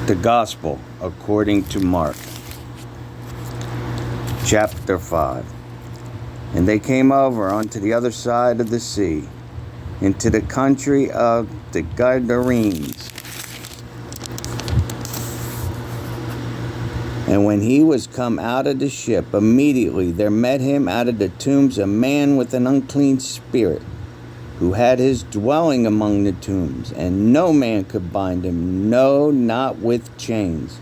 The Gospel according to Mark, chapter 5. And they came over unto the other side of the sea, into the country of the Gadarenes. And when he was come out of the ship, immediately there met him out of the tombs a man with an unclean spirit, who had his dwelling among the tombs, and no man could bind him, no, not with chains,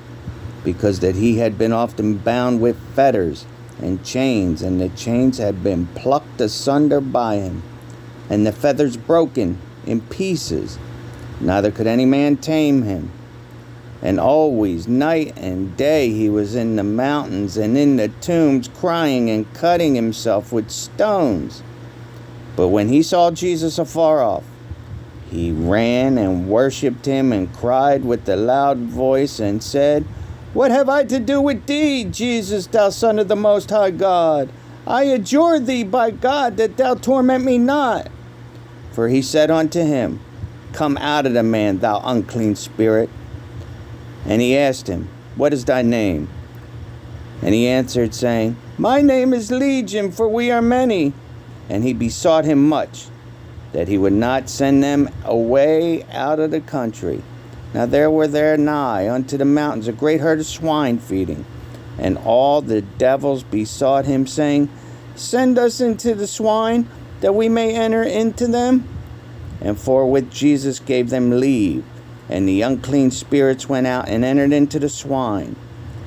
because that he had been often bound with fetters and chains, and the chains had been plucked asunder by him, and the fetters broken in pieces. Neither could any man tame him. And always, night and day, he was in the mountains and in the tombs, crying and cutting himself with stones. But when he saw Jesus afar off, he ran and worshipped him, and cried with a loud voice, and said, What have I to do with thee, Jesus, thou Son of the Most High God? I adjure thee by God that thou torment me not. For he said unto him, Come out of the man, thou unclean spirit. And he asked him, What is thy name? And he answered, saying, My name is Legion, for we are many. And he besought him much that he would not send them away out of the country. Now there were there nigh unto the mountains a great herd of swine feeding. And all the devils besought him, saying, Send us into the swine, that we may enter into them. And forthwith Jesus gave them leave. And the unclean spirits went out and entered into the swine.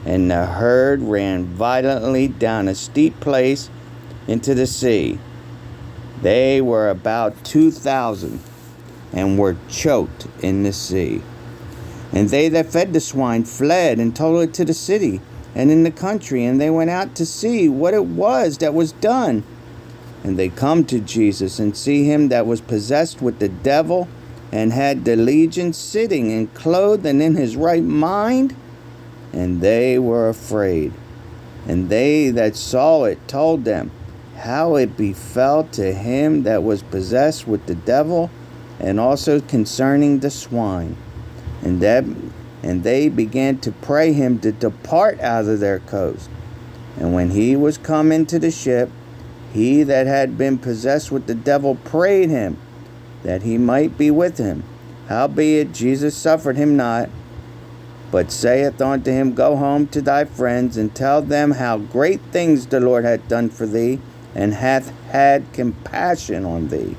And the herd ran violently down a steep place into the sea. They were about 2,000, and were choked in the sea. And they that fed the swine fled and told it to the city and in the country, and they went out to see what it was that was done. And they come to Jesus, and see him that was possessed with the devil, and had the legion, sitting and clothed and in his right mind. And they were afraid. And they that saw it told them how it befell to him that was possessed with the devil, and also concerning the swine. And they began to pray him to depart out of their coast. And when he was come into the ship, he that had been possessed with the devil prayed him that he might be with him. Howbeit Jesus suffered him not, but saith unto him, Go home to thy friends, and tell them how great things the Lord hath done for thee, and hath had compassion on thee.